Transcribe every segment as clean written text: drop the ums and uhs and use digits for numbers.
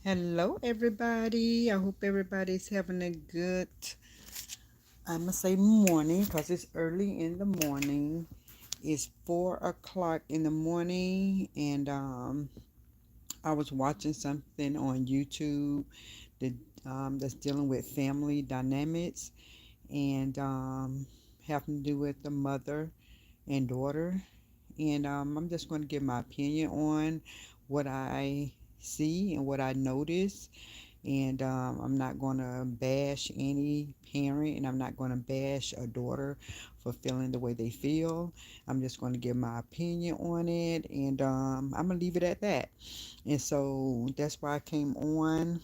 Hello, everybody. I hope everybody's having a good, I'm going to say morning because it's early in the morning. It's 4 o'clock in the morning, and I was watching something on YouTube that, that's dealing with family dynamics and having to do with the mother and daughter. And I'm just going to give my opinion on what I see and what I notice, and I'm not going to bash any parent, and I'm not going to bash a daughter for feeling the way they feel. I'm just going to give my opinion on it, and I'm going to leave it at that. And so that's why I came on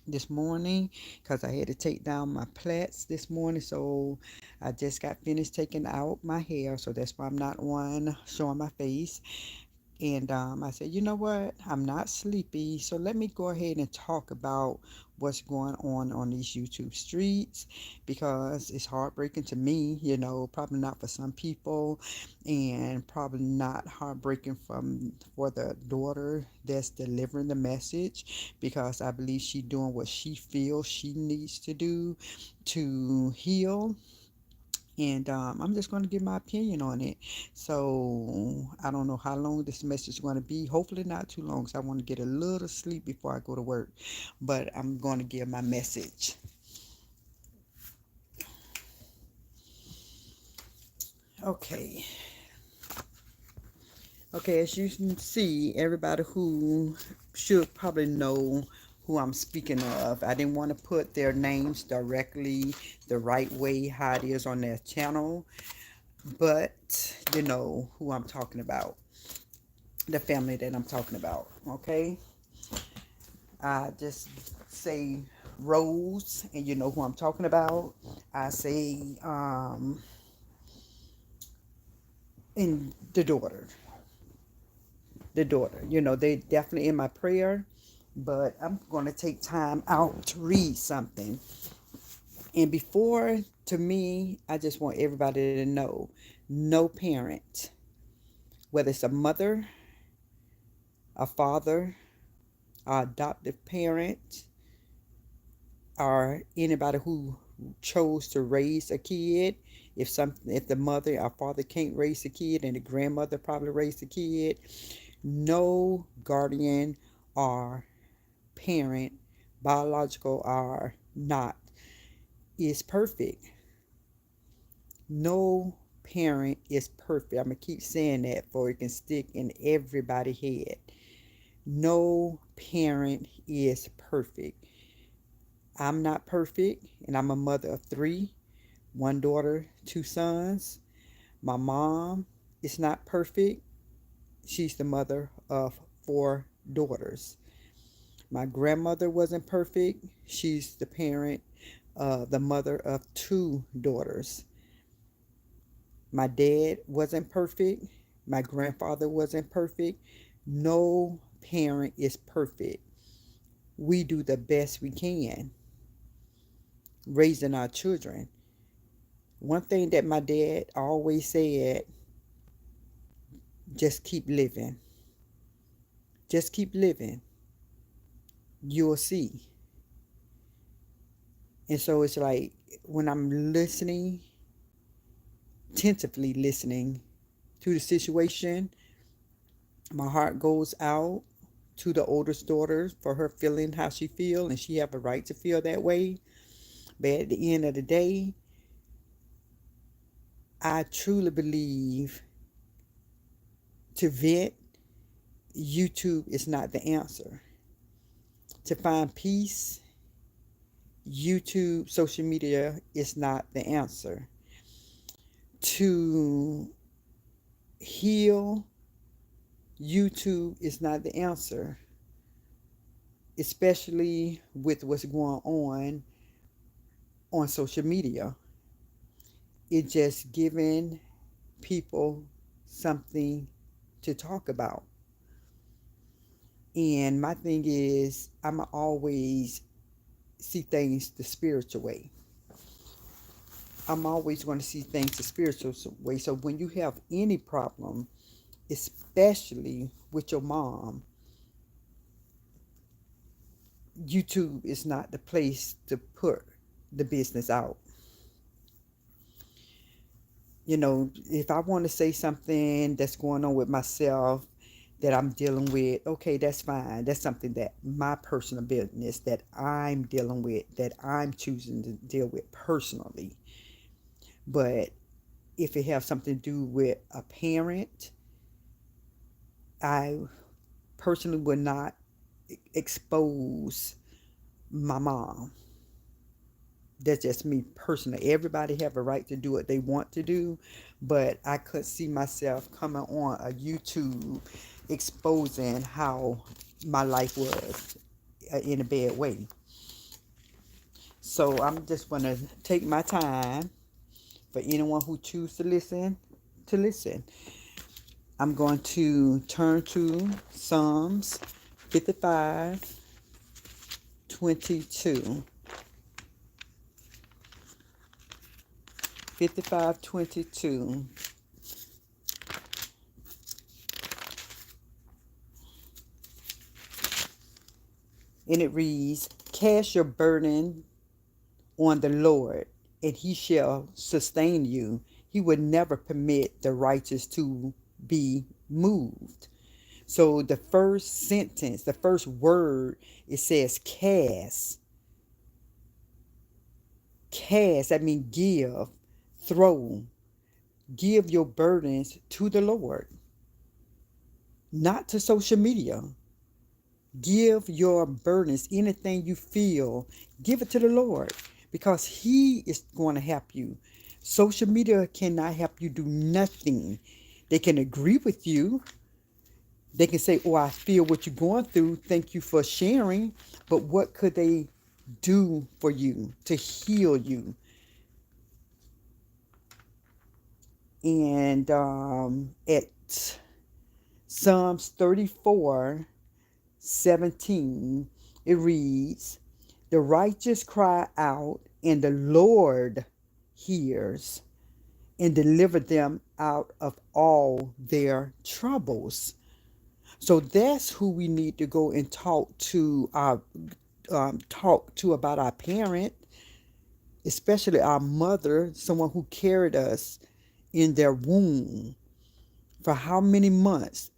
this morning, because I had to take down my plaits this morning. So I just got finished taking out my hair, so that's why I'm not on showing my face. And I said, you know what? I'm not sleepy, so let me go ahead and talk about what's going on these YouTube streets, because it's heartbreaking to me, probably not for some people, and probably not heartbreaking for the daughter that's delivering the message, because I believe she's doing what she feels she needs to do to heal. And I'm just going to give my opinion on it. So I don't know how long this message is going to be. Hopefully not too long, because I want to get a little sleep before I go to work. But I'm going to give my message. Okay. Okay, as you can see, everybody who should probably know who I'm speaking of. I didn't want to put their names directly the right way, how it is on their channel, but you know who I'm talking about, the family that I'm talking about. Okay, I just say Rose, and you know who I'm talking about. I say and the daughter. They definitely in my prayer, but I'm going to take time out to read something. And before, to me, I just want everybody to know, no parent, whether it's a mother, a father, a adoptive parent, or anybody who chose to raise a kid, if the mother or father can't raise a kid and the grandmother probably raised a kid, no guardian or parent, biological or not, is perfect. No parent is perfect. I'm gonna keep saying that for it can stick in everybody's head. No parent is perfect. I'm not perfect, and I'm a mother of three, one daughter, two sons. My mom is not perfect. She's the mother of four daughters. My grandmother wasn't perfect. She's the mother of two daughters. My dad wasn't perfect. My grandfather wasn't perfect. No parent is perfect. We do the best we can raising our children. One thing that my dad always said, just keep living. Just keep living. You'll see. And so it's like when I'm listening, tentatively listening to the situation, my heart goes out to the oldest daughter for her feeling how she feel, and she have a right to feel that way. But at the end of the day, I truly believe to vent, YouTube is not the answer. To find peace, YouTube, social media is not the answer. To heal, YouTube is not the answer, especially with what's going on social media. It's just giving people something to talk about. And my thing is, I'm always see things the spiritual way. I'm always going to see things the spiritual way. So when you have any problem, especially with your mom, YouTube is not the place to put the business out. You know, if I want to say something that's going on with myself that I'm dealing with, okay, that's fine. That's something that my personal business that I'm dealing with, that I'm choosing to deal with personally. But if it has something to do with a parent, I personally would not expose my mom. That's just me personally. Everybody have a right to do what they want to do, but I could see myself coming on a YouTube exposing how my life was in a bad way. So I'm just going to take my time for anyone who choose to listen to listen. I'm going to turn to Psalms 55:22. 55:22. And it reads, cast your burden on the Lord, and he shall sustain you. He would never permit the righteous to be moved. So the first sentence, the first word, it says cast. Cast, that means give, throw. Give your burdens to the Lord, not to social media. Give your burdens, anything you feel, give it to the Lord because he is going to help you. Social media cannot help you do nothing. They can agree with you. They can say, oh, I feel what you're going through. Thank you for sharing. But what could they do for you to heal you? And at Psalms 34:17, it reads, the righteous cry out, and the Lord hears and deliver them out of all their troubles. So that's who we need to go and talk to about our parent, especially our mother, someone who carried us in their womb for how many months.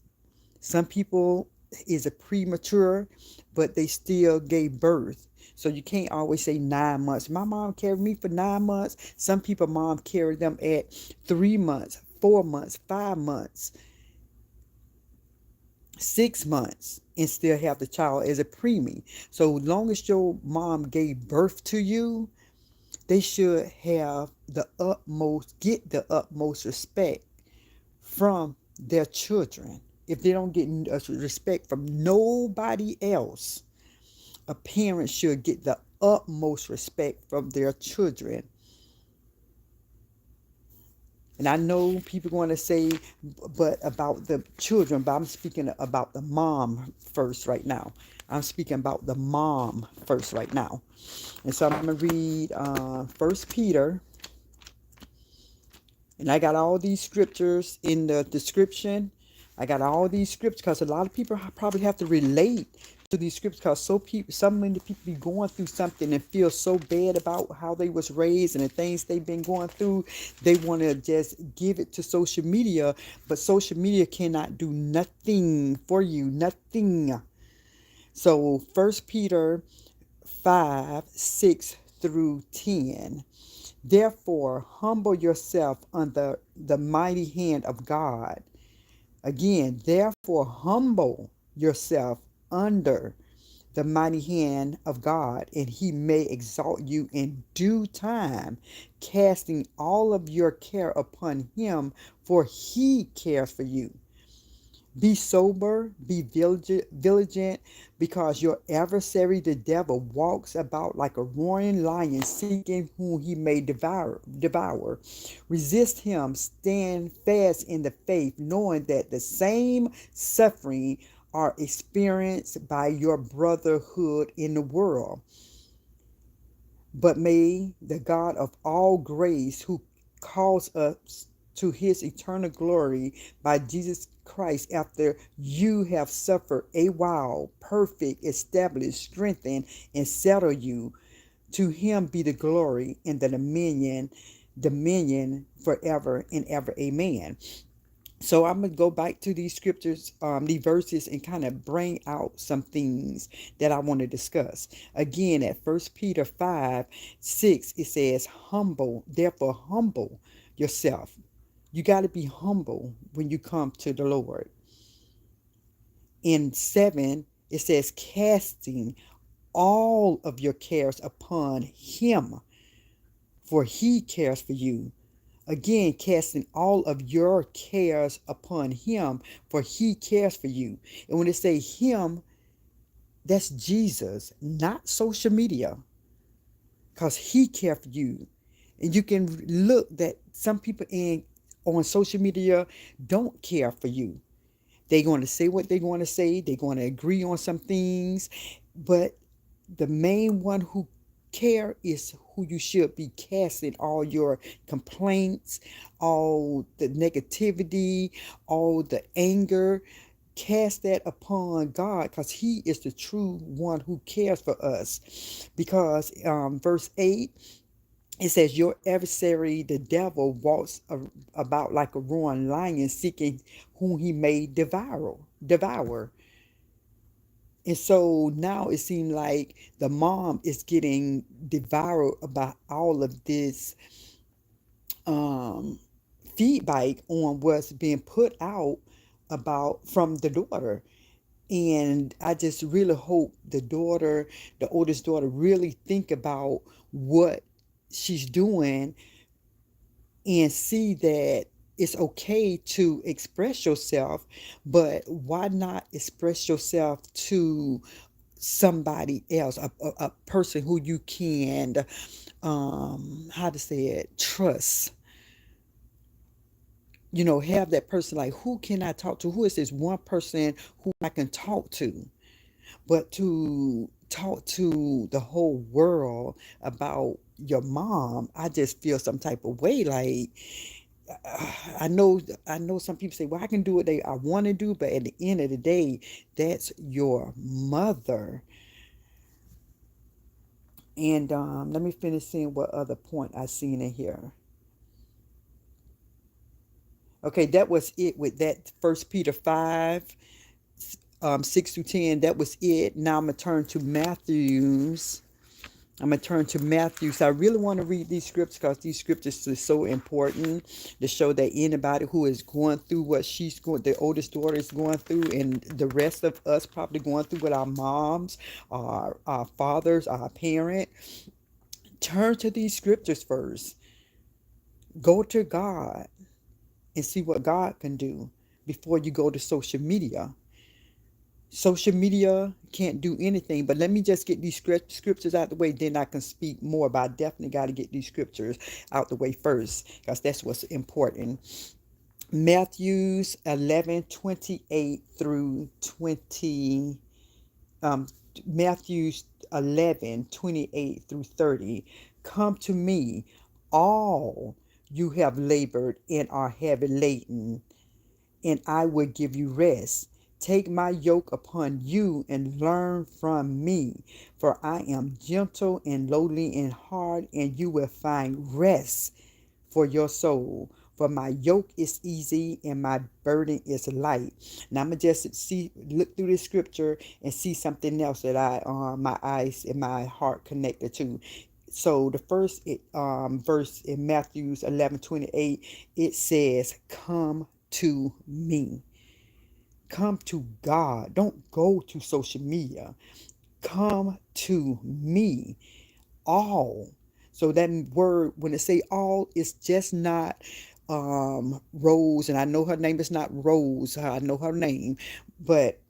Some people is a premature, but they still gave birth. So you can't always say 9 months. My mom carried me for 9 months. Some people mom carried them at 3 months, 4 months, 5 months, 6 months, and still have the child as a preemie. So long as your mom gave birth to you, they should have get the utmost respect from their children. If they don't get respect from nobody else, a parent should get the utmost respect from their children. And I know people going to say, but about the children, but I'm speaking about the mom first right now. I'm speaking about the mom first right now. And so I'm going to read 1 Peter. And I got all these scriptures in the description. I got all these scriptures because a lot of people probably have to relate to these scriptures because so many people be going through something and feel so bad about how they was raised and the things they've been going through. They want to just give it to social media, but social media cannot do nothing for you, nothing. So 1 Peter 5:6-10. Therefore, humble yourself under the mighty hand of God. Again, therefore, humble yourself under the mighty hand of God, and he may exalt you in due time, casting all of your care upon him, for he cares for you. Be sober, be vigilant, because your adversary, the devil, walks about like a roaring lion, seeking whom he may devour. Resist him, stand fast in the faith, knowing that the same suffering are experienced by your brotherhood in the world. But may the God of all grace, who calls us to his eternal glory by Jesus Christ after you have suffered a while, perfect, established, strengthened, and settle you. To him be the glory and the dominion forever and ever. Amen. So I'm gonna go back to these scriptures, these verses, and kind of bring out some things that I want to discuss. Again, at 1 Peter 5:6, it says, "Humble, therefore humble yourself." You got to be humble when you come to the Lord. In 7, it says, "Casting all of your cares upon Him, for He cares for you." Again, casting all of your cares upon him, for he cares for you. And when they say him, that's Jesus, not social media, because he cares for you. And you can look that some people on social media don't care for you. They're going to say what they're going to say. They're going to agree on some things. But the main one who care is who you should be casting all your complaints, all the negativity, all the anger. Cast that upon God, because he is the true one who cares for us. Because verse 8, it says, "Your adversary, the devil, walks about like a roaring lion, seeking whom he may devour." And so now it seems like the mom is getting devoured by all of this um, feedback on what's being put out about from the daughter. And I just really hope the oldest daughter, really think about what she's doing and see that it's okay to express yourself, but why not express yourself to somebody else, a person who you can, how to say it, trust. Have that person, like, who can I talk to? Who is this one person who I can talk to? But to talk to the whole world about your mom, I just feel some type of way. Like, I know some people say, well, I can do what I want to do, but at the end of the day, that's your mother. And let me finish seeing what other point I seen in here. Okay, that was it with that 1 Peter 5, 6-10. That was it. Now I'm gonna turn to Matthew's. I'm going to turn to Matthew. So I really want to read these scriptures, because these scriptures are so important to show that anybody who is going through what the oldest daughter is going through, and the rest of us probably going through with our moms, our fathers, our parent, turn to these scriptures first. Go to God and see what God can do before you go to social media. Social media can't do anything, but let me just get these scriptures out the way, then I can speak more. But I definitely got to get these scriptures out the way first, because that's what's important. Matthews 11:28 through 20, Matthews 11:28 through 30. "Come to me, all you have labored and are heavy laden, and I will give you rest. Take my yoke upon you and learn from me, for I am gentle and lowly in heart, and you will find rest for your soul. For my yoke is easy and my burden is light." Now I'm gonna just look through this scripture and see something else that my eyes and my heart connected to. So the first verse in Matthew 11:28, it says, "Come to me." Come to God. Don't go to social media. Come to me. All. So that word, when it say all, it's just not Rose, and I know her name is not Rose. I know her name, but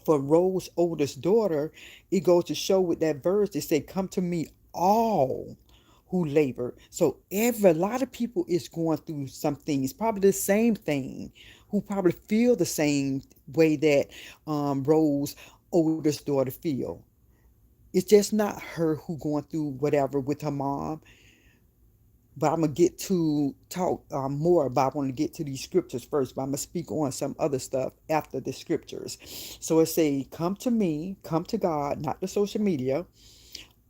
for Rose's oldest daughter, it goes to show with that verse. They say, "Come to me, all who labor." So a lot of people is going through some things, probably the same thing, who probably feel the same way that Rose's oldest daughter feel. It's just not her who going through whatever with her mom. But I'm going to get to talk more about, I want to get to these scriptures first, but I'm going to speak on some other stuff after the scriptures. So it say, come to me, come to God, not the social media,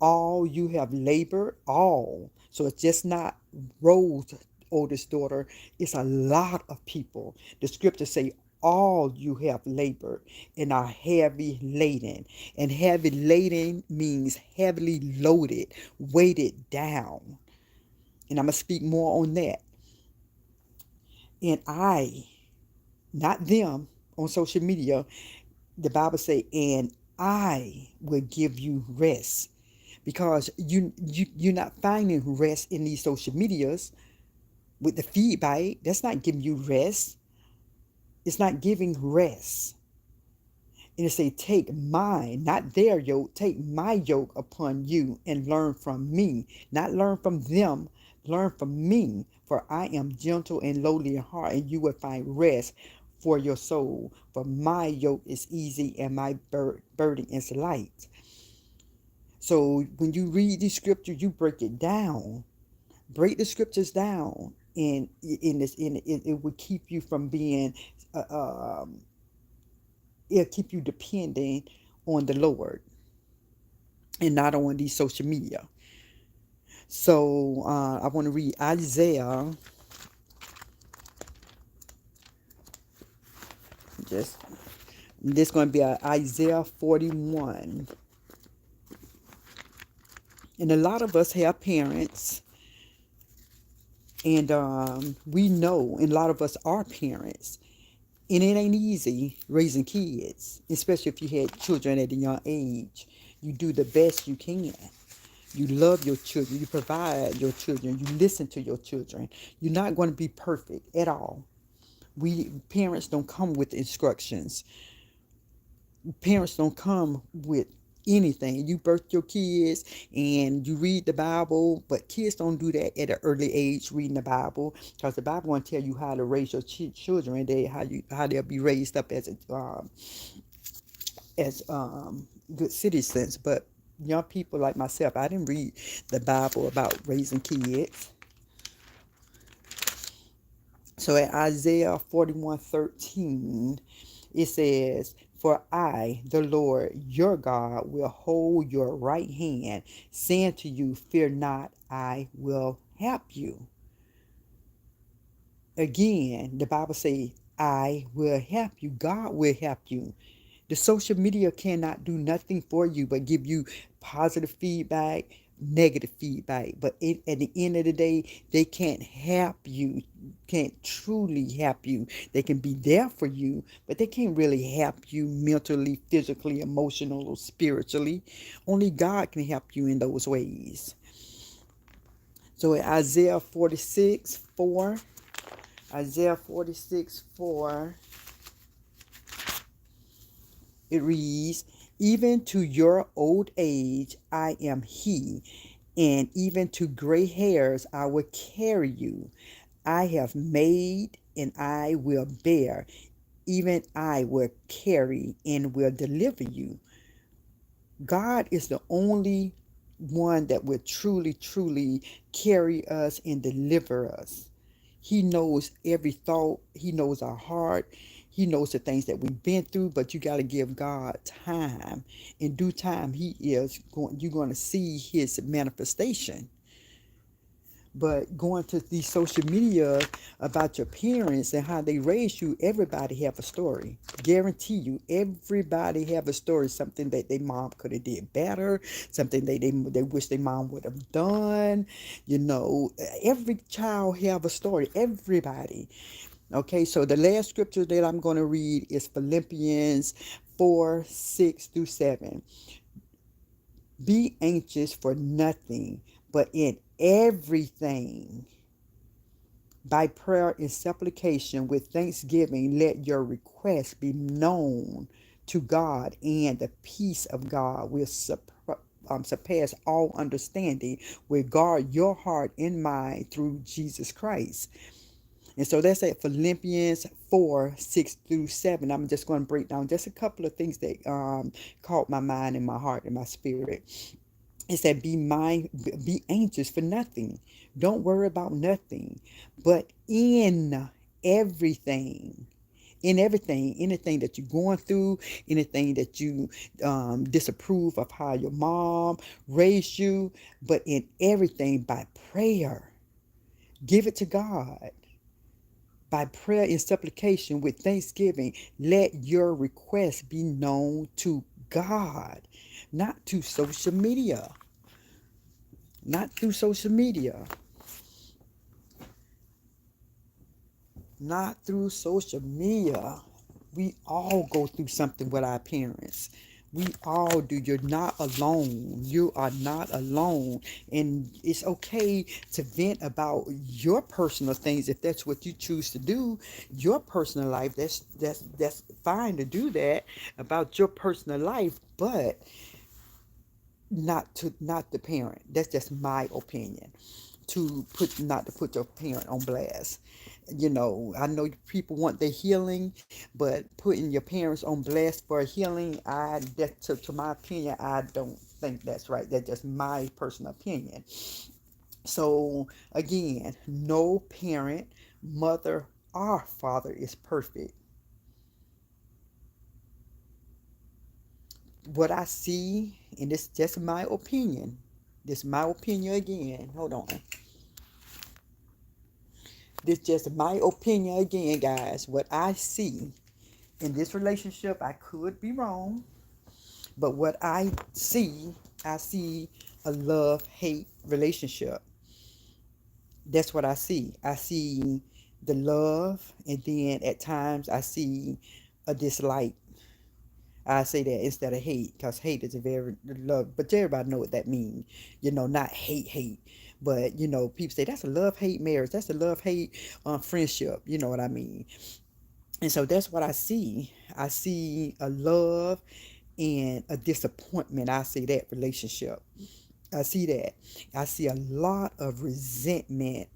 all you have labored, all. So it's just not Rose, oldest daughter. It's a lot of people. The scriptures say all you have labored and are heavy laden. And heavy laden means heavily loaded, weighted down. And I'm going to speak more on that. And I, not them on social media, the Bible say, and I will give you rest. Because you're not finding rest in these social medias with the feedback. That's not giving you rest. It's not giving rest. And it say, take mine, not their yoke, take my yoke upon you and learn from me. Not learn from them, learn from me. For I am gentle and lowly in heart, and you will find rest for your soul. For my yoke is easy and my burden is light. So when you read these scriptures, you break it down. Break the scriptures down, and it will keep you from being it'll keep you dependent on the Lord and not on these social media. So I want to read Isaiah. Just this going to be Isaiah 41. And a lot of us have parents, and we know, and a lot of us are parents. And it ain't easy raising kids, especially if you had children at a young age. You do the best you can. You love your children. You provide your children. You listen to your children. You're not going to be perfect at all. We parents don't come with instructions. Parents don't come with anything. You birth your kids and you read the Bible, but kids don't do that at an early age, reading the Bible, because the Bible won't tell you how to raise your children. How they'll be raised up as good citizens. But young people like myself, I didn't read the Bible about raising kids. So at Isaiah 41:13, it says, for I, the Lord your God, will hold your right hand, saying to you, fear not, I will help you. Again, the Bible says, I will help you. God will help you. The social media cannot do nothing for you but give you positive feedback, negative feedback. But at the end of the day, they can't help you, can't truly help you. They can be there for you, but they can't really help you mentally, physically, emotionally, or spiritually. Only God can help you in those ways. So in Isaiah 46:4, Isaiah 46:4, it reads, even to your old age I am he, and even to gray hairs I will carry you. I have made and I will bear, even I will carry and will deliver you. God is the only one that will truly, truly carry us and deliver us. He knows every thought. He knows our heart. He knows the things that we've been through, but you got to give God time. In due time, you're going to see his manifestation. But going to these social media about your parents and how they raised you, everybody have a story. Guarantee you, everybody have a story. Something that their mom could have did better. Something they wish their mom would have done. You know, every child have a story. Everybody. Okay, so the last scripture that I'm going to read is Philippians 4:6-7. Be anxious for nothing, but in everything, by prayer and supplication with thanksgiving, let your requests be known to God, and the peace of God will surpass all understanding, will guard your heart and mind through Jesus Christ. And so that's at Philippians 4:6-7. I'm just going to break down just a couple of things that caught my mind and my heart and my spirit. It said, be anxious for nothing. Don't worry about nothing, but everything, anything that you're going through, anything that you disapprove of how your mom raised you, but in everything by prayer, give it to God. By prayer and supplication with thanksgiving, let your requests be known to God, not to social media. Not through social media. Not through social media. We all go through something with our parents. We all do. You're not alone. You are not alone. And it's okay to vent about your personal things if that's what you choose to do. Your personal life. That's fine to do that about your personal life, but not the parent. That's just my opinion. To put Not to put your parent on blast. I know people want their healing, but putting your parents on blast for healing, to my opinion, I don't think that's right. That's just my personal opinion. So again, no parent, mother, or father is perfect. What I see, and this is just my opinion. This is my opinion again. Hold on. This is just my opinion again, guys. What I see in this relationship, I could be wrong, but what I see a love-hate relationship. That's what I see. I see the love, and then at times I see a dislike. I say that instead of hate, because hate is a very love, but everybody know what that means. Not hate, but people say that's a love-hate marriage. That's a love-hate friendship. You know what I mean? And so that's what I see. I see a love and a disappointment. I see that relationship. I see that. I see a lot of resentment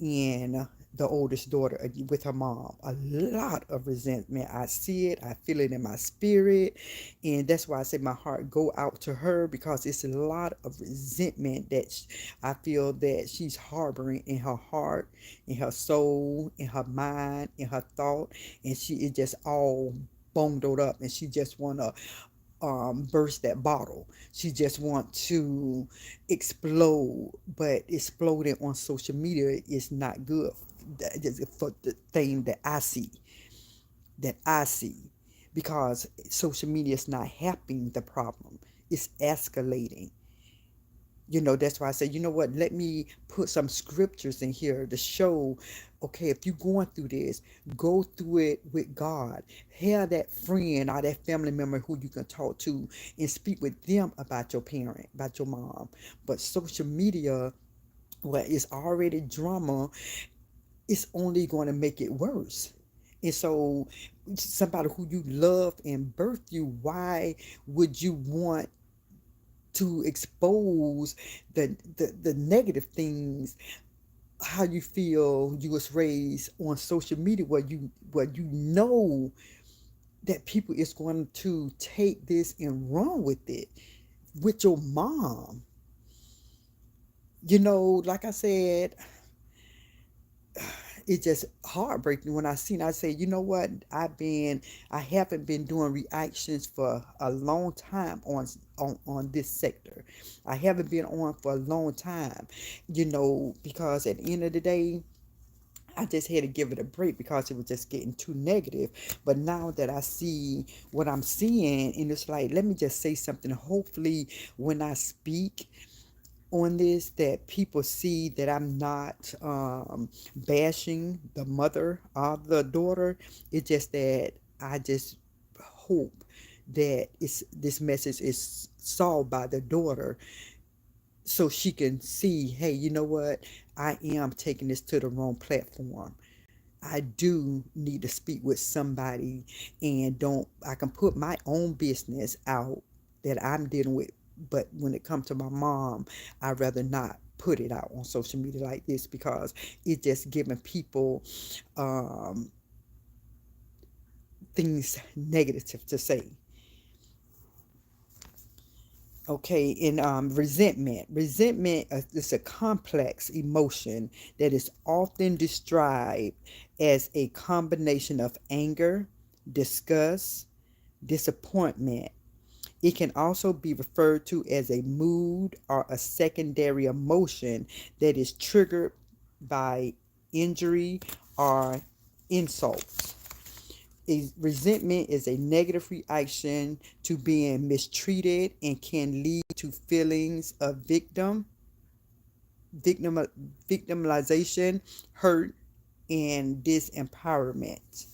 in the oldest daughter with her mom. A lot of resentment. I see it. I feel it in my spirit. And that's why I say my heart go out to her, because it's a lot of resentment that I feel that she's harboring in her heart, in her soul, in her mind, in her thought. And she is just all bundled up, and she just want to burst that bottle. She just want to explode, but exploding on social media is not good. For the thing that I see, because social media is not helping the problem. It's escalating. That's why I say, you know what, let me put some scriptures in here to show, okay, if you're going through this, go through it with God. Have that friend or that family member who you can talk to and speak with them about your parent, about your mom. But social media, well, it's already drama, it's only going to make it worse. And so somebody who you love and birthed you, why would you want to expose the negative things, how you feel you was raised on social media, where you know that people is going to take this and run with it with your mom. Like I said, it's just heartbreaking when I say, you know what, I haven't been doing reactions for a long time on this sector. I haven't been on for a long time, because at the end of the day, I just had to give it a break because it was just getting too negative. But now that I see what I'm seeing, and it's like, let me just say something. Hopefully, when I speak on this, that people see that I'm not bashing the mother or the daughter. It's just that I just hope that this message is solved by the daughter, so she can see, hey, you know what, I am taking this to the wrong platform. I do need to speak with somebody, and don't I can put my own business out that I'm dealing with, but when it comes to my mom, I'd rather not put it out on social media like this, because it's just giving people um, things negative to say. Okay, in resentment. Resentment is a complex emotion that is often described as a combination of anger, disgust, disappointment. It can also be referred to as a mood or a secondary emotion that is triggered by injury or insults. Resentment is a negative reaction to being mistreated and can lead to feelings of victim, victimization, hurt, and disempowerment.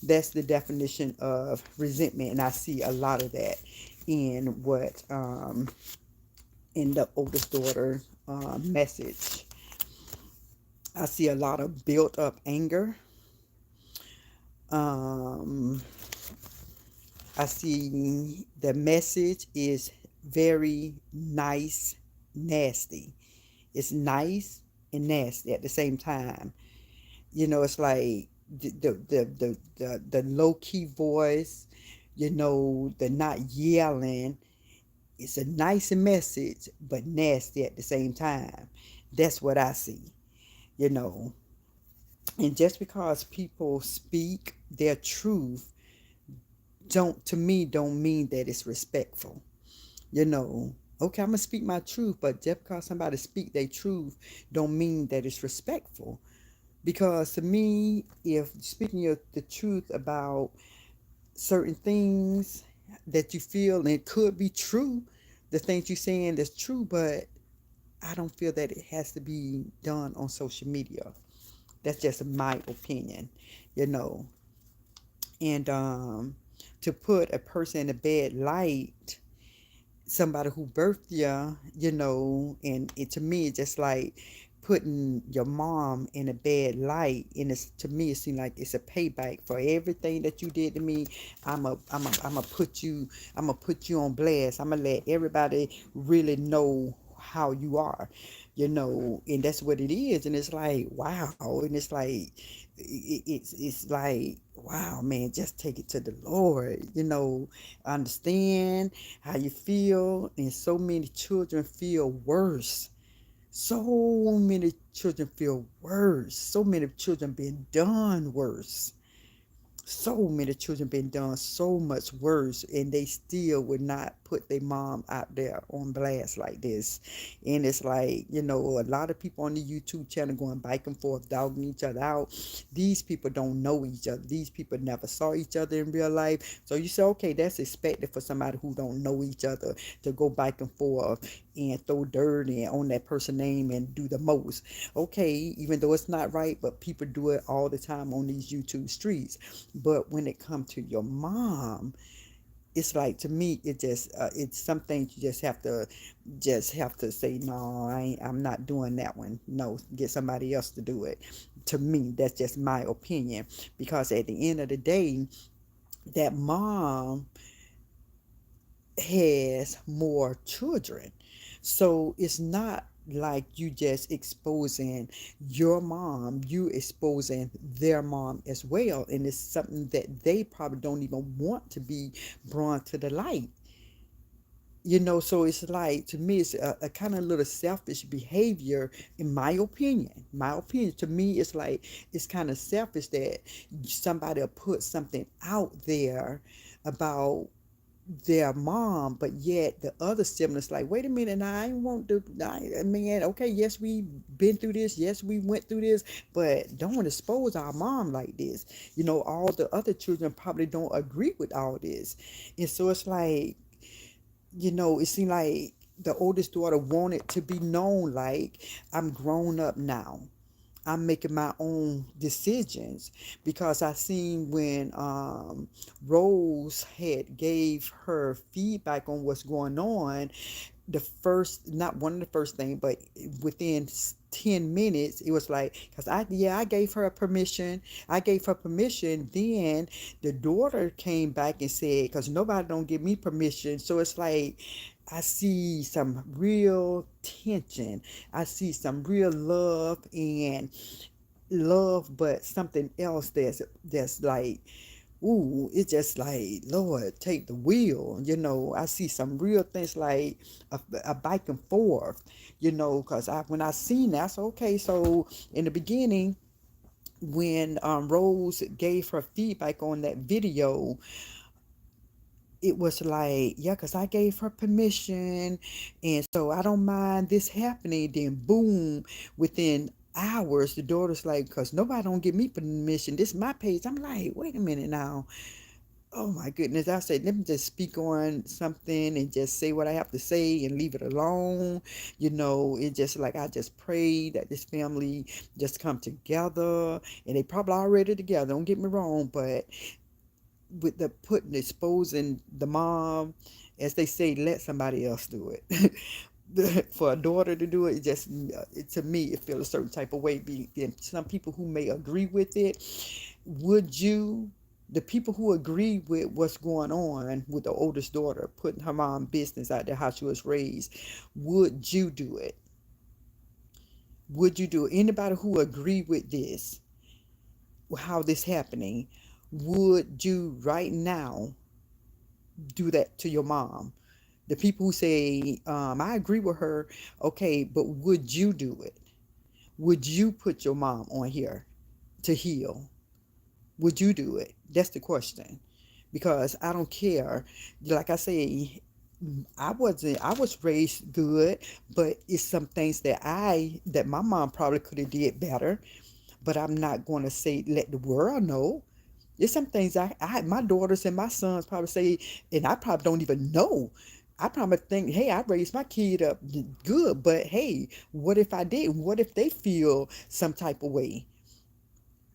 That's the definition of resentment, and I see a lot of that in what in the oldest daughter message. I see a lot of built up anger. Um, I see the message is very nice, nasty. It's nice and nasty at the same time. It's like the low key voice, the not yelling. It's a nice message, but nasty at the same time. That's what I see, you know. And just because people speak their truth don't mean that it's respectful. You know, okay, I'm gonna speak my truth, but just because somebody speak their truth don't mean that it's respectful. Because to me, if speaking the truth about certain things that you feel and it could be true, the things you're saying is true, but I don't feel that it has to be done on social media. That's just my opinion, you know. And to put a person in a bad light, somebody who birthed you, and to me, it's just like putting your mom in a bad light. And it's, to me, it seems like it's a payback for everything that you did to me. I'm gonna put you on blast. I'm gonna let everybody really know how you are, and that's what it is. And it's like, wow. And it's like, it's like, wow, man, just take it to the Lord, understand how you feel. And so many children feel worse. So many children feel worse. So many children been done worse. So many children been done so much worse, and they still would not put their mom out there on blast like this. And it's like, a lot of people on the YouTube channel going back and forth, dogging each other out. These people don't know each other. These people never saw each other in real life. So you say, okay, that's expected for somebody who don't know each other to go back and forth and throw dirt in on that person's name and do the most. Okay, even though it's not right, but people do it all the time on these YouTube streets. But when it comes to your mom, it's like, to me, it's some things you just have to say, no, I'm not doing that one. No, get somebody else to do it. To me, that's just my opinion, because at the end of the day, that mom has more children. So it's not like you just exposing your mom, you exposing their mom as well. And it's something that they probably don't even want to be brought to the light. So it's like, to me, it's a kind of little selfish behavior, in my opinion. My opinion, to me, it's like, it's kind of selfish that somebody will put something out there about their mom, but yet the other siblings like, wait a minute, now I won't do. I mean, okay, yes, we been through this, yes, we went through this, but don't expose our mom like this. All the other children probably don't agree with all this, and so it's like, it seemed like the oldest daughter wanted to be known, like, I'm grown up now. I'm making my own decisions, because I seen when Rose had gave her feedback on what's going on, the first, not one of the first thing, but within 10 minutes, it was like, because I gave her permission. I gave her permission. Then the daughter came back and said, because nobody don't give me permission. So it's like, I see some real tension. I see some real love, but something else that's like, ooh, it's just like, Lord, take the wheel. I see some real things like a back and forth, because when I seen that, I said, okay, so in the beginning, when Rose gave her feedback on that video, it was like, yeah, because I gave her permission. And so I don't mind this happening. Then, boom, within hours, the daughter's like, because nobody don't give me permission. This is my page. I'm like, wait a minute now. Oh my goodness. I said, let me just speak on something and just say what I have to say and leave it alone. It just like I just prayed that this family just come together, and they probably already together. Don't get me wrong, but with the putting exposing the mom, as they say, let somebody else do it. For a daughter to do it, to me, it feels a certain type of way. And some people who may agree with it, would you? The people who agree with what's going on with the oldest daughter putting her mom business out there, how she was raised, would you do it? Would you do it? Anybody who agree with this, how this happening, would you right now do that to your mom? The people who say, I agree with her, okay, but would you do it? Would you put your mom on here to heal? Would you do it? That's the question. Because I don't care. Like I say, I was raised good, but it's some things that my mom probably could have did better. But I'm not going to say, let the world know. There's some things my daughters and my sons probably say, and I probably don't even know. I probably think, hey, I raised my kid up good, but hey, what if I did? What if they feel some type of way?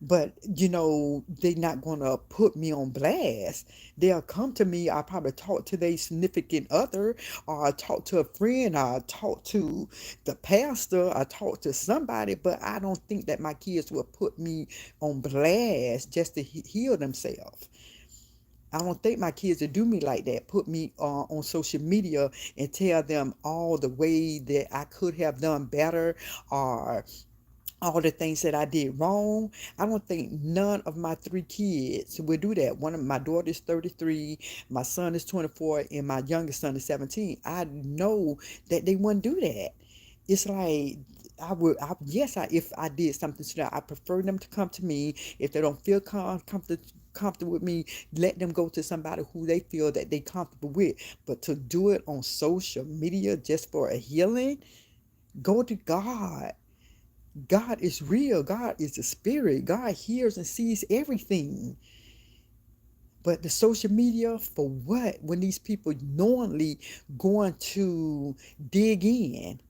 But they're not gonna put me on blast. They'll come to me. I probably talk to their significant other, or I talk to a friend, or I talk to the pastor, I talk to somebody. But I don't think that my kids will put me on blast just to heal themselves. I don't think my kids would do me like that, put me on social media and tell them all the way that I could have done better, or all the things that I did wrong. I don't think none of my three kids will do that. One of my daughter is 33, my son is 24, and my youngest son is 17. I know that they wouldn't do that. It's like if I did something to them, I prefer them to come to me. If they don't feel comfortable with me, let them go to somebody who they feel that they comfortable with. But to do it on social media just for a healing, go to God. God is real. God is the spirit. God hears and sees everything. But the social media, for what? When these people knowingly going to dig in.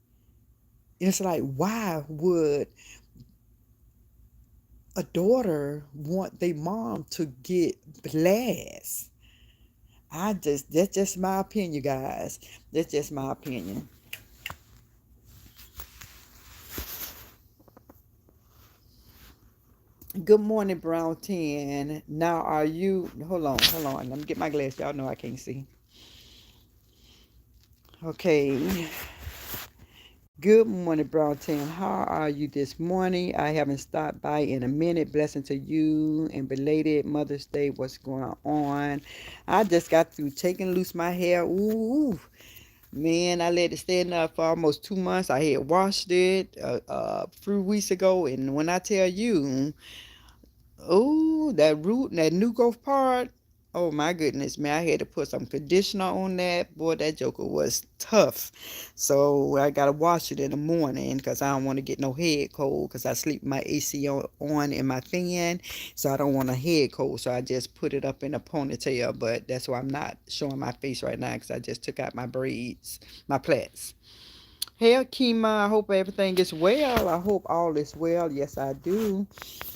And it's like, why would a daughter want their mom to get blessed? That's just my opinion, guys. That's just my opinion. Good morning, Brown 10. Now, hold on. Let me get my glass. Y'all know I can't see. Okay. Good morning, Brown 10. How are you this morning? I haven't stopped by in a minute. Blessing to you and belated Mother's Day. What's going on? I just got through taking loose my hair. Ooh, man, I let it stand up for almost 2 months. I had washed it a few weeks ago. And when I tell you, oh, that root and that new growth part. Oh my goodness, man. I had to put some conditioner on that. Boy, that joker was tough. So I gotta wash it in the morning because I don't want to get no head cold because I sleep my AC on in my fan. So I don't want a head cold. So I just put it up in a ponytail. But that's why I'm not showing my face right now because I just took out my braids, my plaits. Hey, Akima, I hope everything is well. I hope all is well. Yes, I do.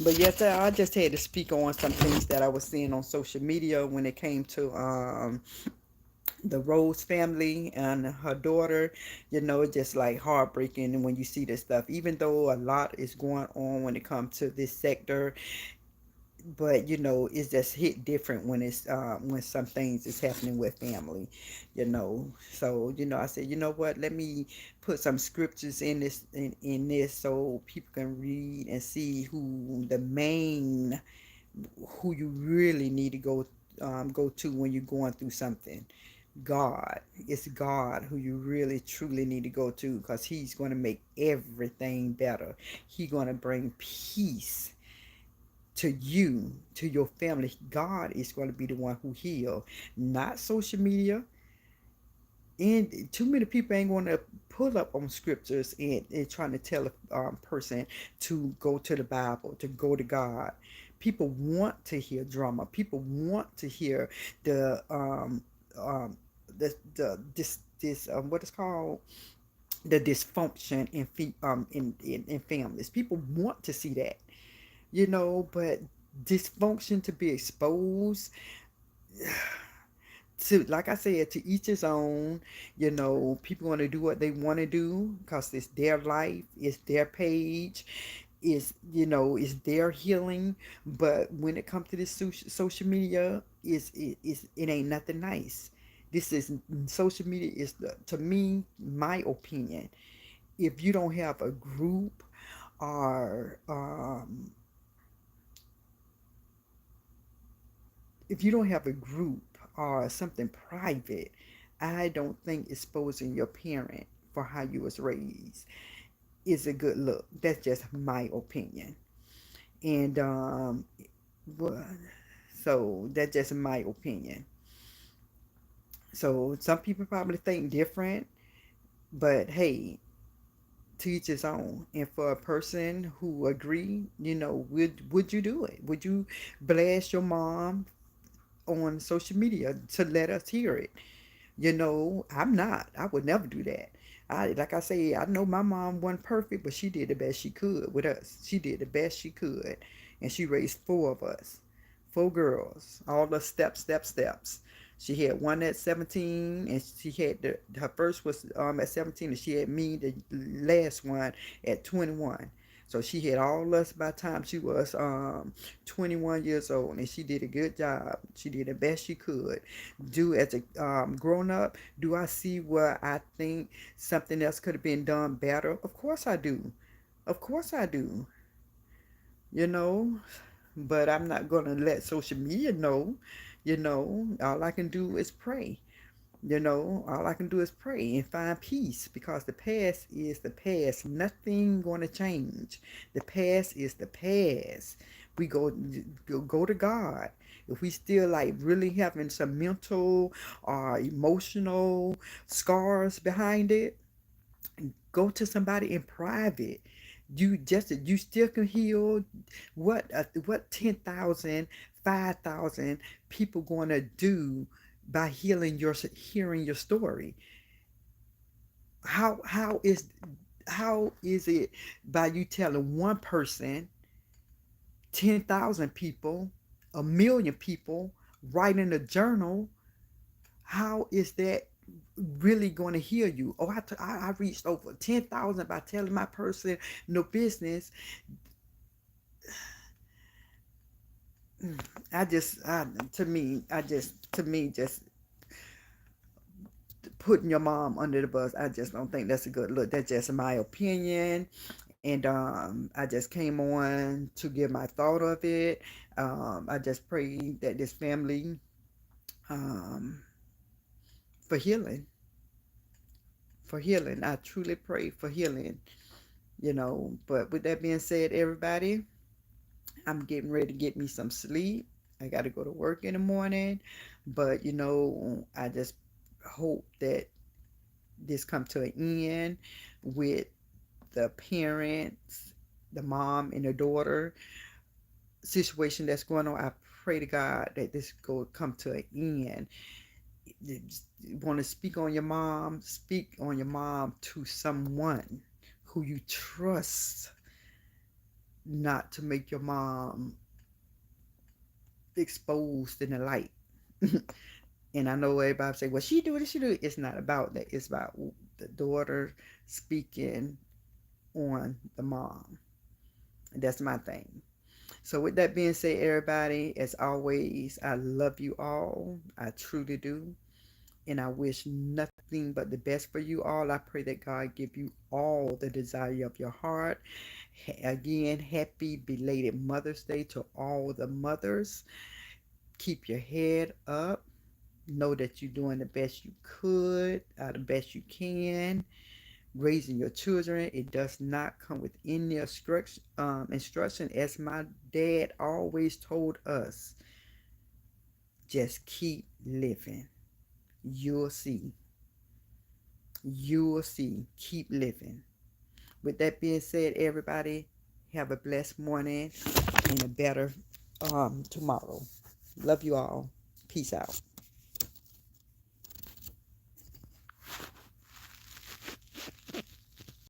But yes, I just had to speak on some things that I was seeing on social media when it came to the Rose family and her daughter. It's just like heartbreaking when you see this stuff. Even though a lot is going on when it comes to this sector, but it's just hit different when it's when some things is happening with family. So I said, you know what, let me put some scriptures in this so people can read and see who the main who you really need to go to when you're going through something. God. It's God who you really truly need to go to, because he's going to make everything better. He's going to bring peace to you, to your family. God is going to be the one who heal, not social media. And too many people ain't going to pull up on scriptures and trying to tell a person to go to the Bible, to go to God. People want to hear drama. People want to hear the um this what is called the dysfunction in families. People want to see that, but dysfunction to be exposed to, like I said, to each his own. People want to do what they want to do because it's their life, it's their page, it's their healing. But when it comes to this social media, it ain't nothing nice. This is Social media is to me, my opinion. If you don't have a group, or if you don't have a group or something private, I don't think exposing your parent for how you was raised is a good look. That's just my opinion. And well, so that's just my opinion. So some people probably think different, but hey, to each his own. And for a person who agree, would you do it? Would you blast your mom on social media to let us hear it? I'm not. I would never do that. Like I say, I know my mom wasn't perfect, but she did the best she could with us. She did the best she could, and she raised four of us, four girls, all the steps. She had one at 17, and she had her first was at 17, and she had me, the last one, at 21. So she had all us by the time she was 21 years old, and she did a good job. She did the best she could do as a grown up. Do I see where I think something else could have been done better? Of course I do. Of course I do. You know, but I'm not gonna let social media know. All I can do is pray. All I can do is pray and find peace, because the past is the past. Nothing gonna change. The past is the past. We go to God. If we still like really having some mental or emotional scars behind it, go to somebody in private. You still can heal. What 10,000, 5,000 people going to do by hearing your story? How is it by you telling one person, 10,000 people, a million people writing a journal? How is that really going to heal you? Oh, I reached over 10,000 by telling my person no business. I just, I, to me, just putting your mom under the bus, I just don't think that's a good look. That's just my opinion. And I just came on to give my thought of it. I just pray that this family, um, for healing, for healing. I truly pray for healing. But with that being said, everybody, I'm getting ready to get me some sleep. I got to go to work in the morning. But, I just hope that this come to an end with the parents, the mom and the daughter situation that's going on. I pray to God that this go come to an end. You want to speak on your mom to someone who you trust, not to make your mom exposed in the light. And I know everybody say, well, she do it, she do it. It's not about that. It's about the daughter speaking on the mom. And that's my thing. So with that being said, everybody, as always, I love you all. I truly do. And I wish nothing nothing but the best for you all. I pray that God give you all the desire of your heart. Again, happy belated Mother's Day to all the mothers. Keep your head up. Know that you're doing the best you could, the best you can. Raising your children, it does not come with any instruction. As my dad always told us, just keep living. You'll see. You'll see. Keep living. With that being said, everybody, have a blessed morning and a better tomorrow. Love you all. Peace out.